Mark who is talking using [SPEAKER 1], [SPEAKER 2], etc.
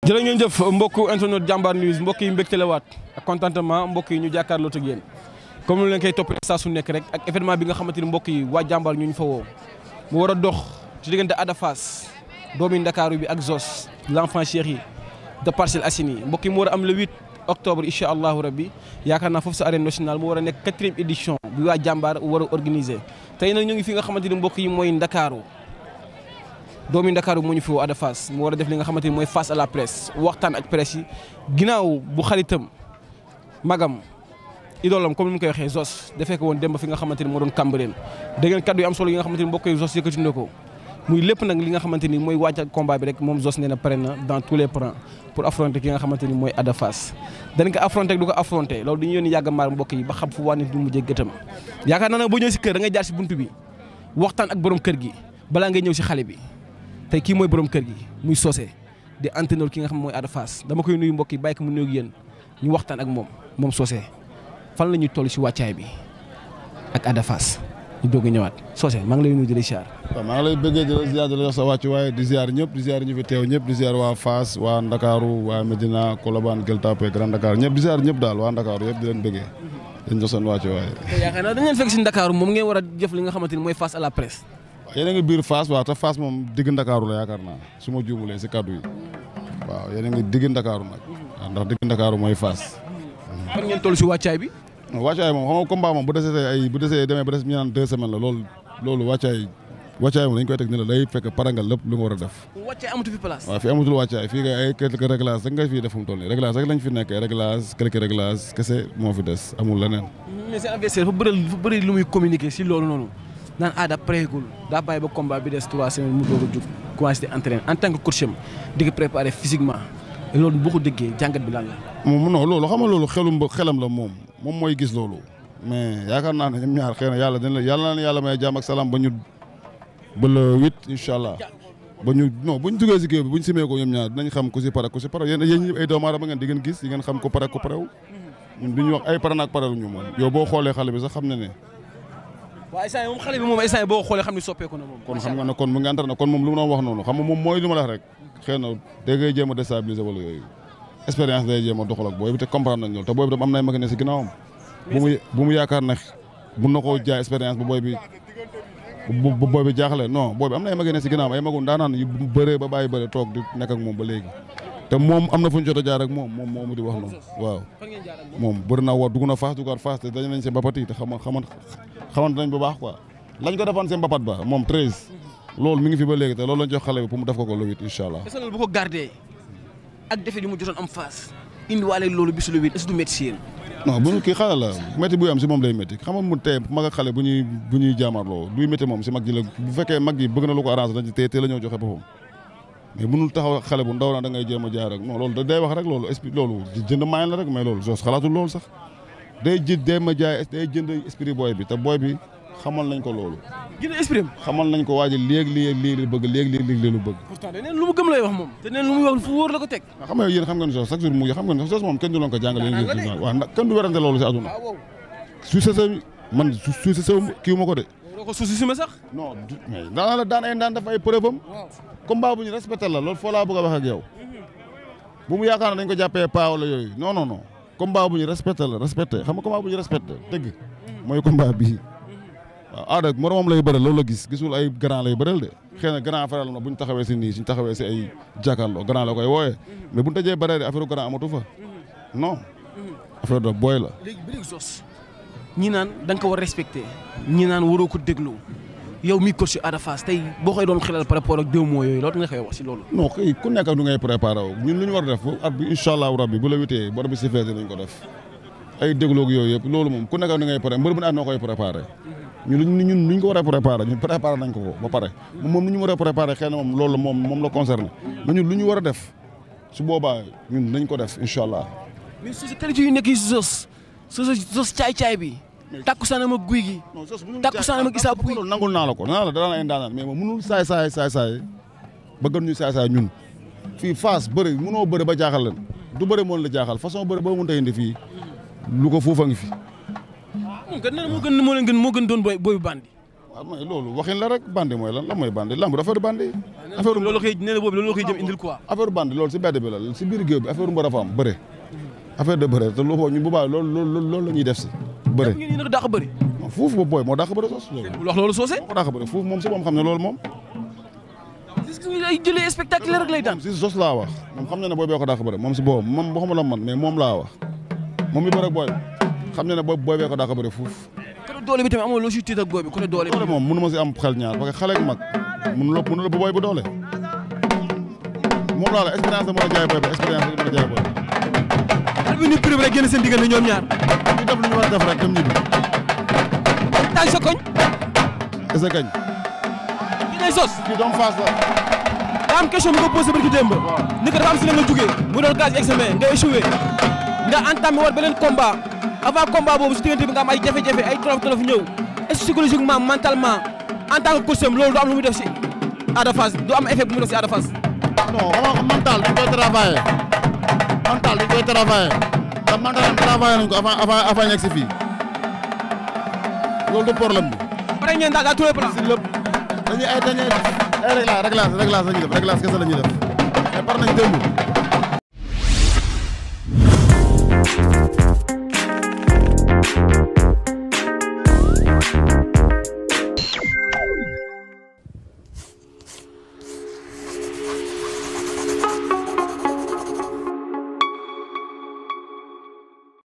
[SPEAKER 1] jërë ngeen jëf mbokku internet Jambar News mbokk yi mbégte la waat ak contentement mbokk yi ñu jàkkaarloo ak yéen comme lu leen koy toppee saa su nekk rek ak événement bi nga xamante ni mbokk yi waa Jambar ñu fa woo mu war a dox ci diggante Ada Fass doomi Ndakaaru bi ak Zoss l'enfant chéri de Parcelles Assainies mbokk yi mu war a am le 8 octobre incha allahu rabbi yaakaar naa foofu sa arène nationale mu war a nekk 4e édition bi waa Jambar war a organiser tey nag ñu ngi fi nga xamante ni mbokk yi mooy Ndakaaru doomi Ndakaaru moo ñu fi woo Ada Fass mu war a def li nga xamante ni mooy face à la presse waxtaan ak presse yi ginnaaw bu xaritam magam idolam comme ni mu koy waxee Zoss defee ko woon dem ba fi nga xamante ni moo doon Cambérène dégg ngeen kaddu yu am solo yi nga xamante ni mbokk yi Zoss yëkkati na ko muy lépp nag li nga xamante ni mooy waajal combat bi rek moom Zoss nee na pare na dans tous les plans pour affronter ki nga xamante ni mooy Ada Fass dañ ko affronter du ko affronter loolu dañu yónni yàgg maar mbokk yi ba xam fu waa nit du mujjee gëtam yaakaar naa nag boo ñëw si kër da ngay jaar si buntu bi waxtaan ak borom kër gi balaa ngay ñëw si xale bi tey kii mooy borom kër gi muy Socé di entraîneur ki nga xam mooy Ada Fass dama koy nuyu mbokk yi bàyyi ko mu nuyu ak yéen ñu waxtaan ak moom Socé fan la ñuy toll si wàccaay bi ak Ada Fass ñu doog a ñëwaat Socé maa ngi lay nuyu di la ziar.
[SPEAKER 2] waaw maa ngi lay bëggee di la ziar di la sa wàcc waaye di ziar ñëpp di ziar ñu fi teew ñëpp di ziar waa Fass waa Ndakaaru waa Medina Colobane Gueule Tapée Grand Dakar ñëpp di ziar ñëpp daal waa Ndakaaru yëpp di leen bëggee dañ jox seen wàcc waaye.
[SPEAKER 1] yaakaar naa dañ leen fekk si Ndakaaru moom ngeen war a jëf li nga xamante ni mooy face à la presse.
[SPEAKER 2] yéen a ngi biir Fass waaw te Fass moom digg Ndakaaru la yaakaar naa su ma juumulee si kaddu yi waaw yéen a ngi digg Ndakaaru nag waaw ndax digg Ndakaaru mooy Fass.
[SPEAKER 1] fan ngeen toll si wàccaay bi.
[SPEAKER 2] wàccaay moom xam nga combat moom bu desee demee ba des ñu naan 2 semaines la loolu wàccaay moom dañ koy teg ni la day fekk parangal lépp lu nga war a def.
[SPEAKER 1] wàccaay amatu fi place.
[SPEAKER 2] waaw fii amatul wàccaay fii kay ay quelques réglages rek nga fii def fu mu toll nii réglage rek lañ fi nekk réglage quelques réglages kese moo fi des amul leneen.
[SPEAKER 1] mais seen adversaire fa bëri lu muy communiquer si loolu noonu. naan Ada préegul daa bàyyi ba combat bi des 3 semaines mu doog a jug commencé di entraîner en tant que coach am di ko préparer physiquement loolu boo ko déggee jàngat bi lan la.
[SPEAKER 2] moom non loolu xam nga loolu xelam la moom mooy gis loolu mais yaakaar naa ne ñoom ñaar xëy na yàlla may jàmm ak salaam ba le 8 incha allah bu ñu duggee si kii bi bu ñu simee ko ñoom ñaar dinañ xam ku si pare yéen ñëpp ay doomu aadama ngeen di ngeen gis yi ngeen xam ko pare ko parewul ñun du ñu wax ay pare naag parewul ñu moom yow boo xoolee xale bi sax xam ne
[SPEAKER 1] waaw instant moom xale bi moom instant boo xoolee xam ni soppeeku na moom.
[SPEAKER 2] kon xam nga ne kon mu ngi entraîné kon moom lu mu doon wax noonu xam nga moom mooy lu ma la wax rek xëy na da ngay jéem a déstabiliser wala yooyu expérience day jéem a doxal ak booy bi te comprendre nañ loolu te booy bi tam am na ay mag ne si ginnaawam bu mu yaakaar ne mun na koo jaay expérience bu booy bi jaaxle non booy bi am na ay mag ne si ginnaawam ay magu daanaan yu bëree ba bàyyi bëre toog di nekk ak moom ba léegi te moom am na fu ñu jot a jaar ak moom mu di wax noonu waaw moom bëri na dugg na Fass te dañu nañ seen mbapat yi te xamante nañ bu baax quoi lañ ko defoon seen mbapat ba moom 13 loolu mi ngi fi ba léegi te loolu lañ jox xale bi pour mu def ko le 8 incha allah.
[SPEAKER 1] est-ce que loolu bu ko gardé ak defet yu mu jotoon am Fass indiwaale loolu bisu le 8 est-ce que du métti si yéen.
[SPEAKER 2] non bu ñu kii xale la métti buy am si moom lay métti xam nga mu tey mag ak xale bu ñuy jaamarloo duy métti moom si mag ji la bu fekkee mag ji bëgg na lu ko arrangé dañ ci tey la ñëw joxe boppam mais mënul taxaw xale bu ndaw na da ngay jéem a jaar rek non loolu day wax rek loolu loolu jënd mayen la rek mais loolu Zoss xalaatul loolu sax day jënd esprit booy bi te booy bi xamal nañ ko loolu.
[SPEAKER 1] jënd esprit
[SPEAKER 2] xamal nañ ko waaj léegi lii bëgg léegi lu bëgg.
[SPEAKER 1] pourtant dañ lu mu gëm lay wax moom. te neen lu muy wax fu wóor la ko teg.
[SPEAKER 2] xam nga yéen xam ngeen Zoss chaque jour mu xam ngeen Zoss moom kenn du loon ko jàngale. waaw ndax kenn du werante loolu si àdduna. su sa kii ma ko de.
[SPEAKER 1] doo ko suusi si ma sax.
[SPEAKER 2] non mais daan ay daan def ay preuve am. combat bu ñu respecté la loolu foo laa bëgg a wax ak yow. bu mu yaakaar ne dañ ko jàppee paa wala yooyu non. combat bu ñu respecté xam nga combat bu ñu respecté dëgg mooy combat bii waaw Ada moromam lay bëral loolu la gisul ay grand lay bëral de xëy na grand frère la bu ñu taxawee si nii suñ taxawee si ay jàkkaarloo grand la koy wooyee mais bu ñu tajee bëree affaire grand amatu fa non affaire de booy la.
[SPEAKER 1] léegi Zoss ñi naan da nga ko war respecté ñi naan waroo ko déglu yow mi coach Ada Fass tey boo koy doon xelal par rapport ak 2 mois yooyu loolu nga koy wax si loolu.
[SPEAKER 2] non kay ku nekk du ngay préparé wu ñun lu ñu war a def at bi incha allahu rabbi bu la witee bor bi si fees dinañ ko def ay dégloog yooyu yëpp loolu moom ku nekk du ngay préparé mbër bu ne at noo koy préparé ñun lu ñu ko war a préparé ñun préparé nañ ko ba pare moom lu ñu war a préparé xëy na moom loolu moom la concerné mais ñun lu ñu war a def su boobaa ñun nañ ko def incha allah.
[SPEAKER 1] mais su qualité yu nekk yi si Zoss caay-caay bi. takkusaanam ak guy gi.
[SPEAKER 2] non Zoss mënul
[SPEAKER 1] takkusaanam ak Issa Pouye
[SPEAKER 2] nangul naa la ko daan ay ndaanaan mais moom mënul saay ba gën ñu saay ñun fii Fass bëri mënoo bëri ba jaaxal leen du bëri moo la jaaxal façon bëri boo mënta indi fii lu ko foofa ngi fi.
[SPEAKER 1] moo gën doon booy bandi.
[SPEAKER 2] waaw mais loolu waxin la rek bandi mooy lan mooy bandi lamb affaire bandi.
[SPEAKER 1] affaire loolu xëy nee na boobu loolu xëy jëm indil quoi.
[SPEAKER 2] affaire bandi loolu si bedd bi la si biir géew bi affaire mbër dafa am bëre. affaire de bëre te loolu ñun bu baax loolu la ñuy def si. bëre
[SPEAKER 1] ñu ne dàq bëri.
[SPEAKER 2] fuuf ba booy moo dàq bëre sos.
[SPEAKER 1] loolu wax loolu soose.
[SPEAKER 2] moo ko dàq bëre fuuf moom si moom xam ne loolu moom.
[SPEAKER 1] est-ce que ay jëlee spectacle rek lay daan.
[SPEAKER 2] si sos laa wax moom xam na ne booy bee ko dàq bëre moom si boobu moom waxuma la man mais moom laa wax moom mi bëre ak booy xam na ne booy bee ko dàq bëre fuuf.
[SPEAKER 1] côté doole bi tamit amoo loo si tiit ak booy bi côté doole bi.
[SPEAKER 2] moom mënu ma si am xel ñaar parce que xale ak mag mënu la bu booy bu doole moom laa la expérience da mën a jaay booy bi expérience da mën a jaay booy bi.
[SPEAKER 1] al bi ñu prix rek génn seen diggante ñoom ñaar.
[SPEAKER 2] ñu def lu ñu war a def rek dem ñibbi.
[SPEAKER 1] taal sa koñ.
[SPEAKER 2] est-ce que kañ.
[SPEAKER 1] ki ngay sos.
[SPEAKER 2] kii doom Fass la.
[SPEAKER 1] daa am question bu ko posé barki démb. ni ko dafa am si la nga jugee. mu doon classe examen nga échoué. nga entamé war beneen combat. avant combat boobu si diggante bi nga am ay jafe-jafe ay tolof-tolof ñëw. est-ce que psychologiquement mentalement en tant que coach loolu du am lu muy def si Ada Fass du am effet bu muy def si Ada Fass.
[SPEAKER 2] non xam nga mental dañ koy travailler. mental dañ koy travailler. te mental travailler nañ ko avant ñegg si fii. loolu du problème bi.
[SPEAKER 1] pare ngeen daal tous les plans.
[SPEAKER 2] si lépp dañuy ay réglage la ñuy def réglage kese la ñuy def mais par nañ démb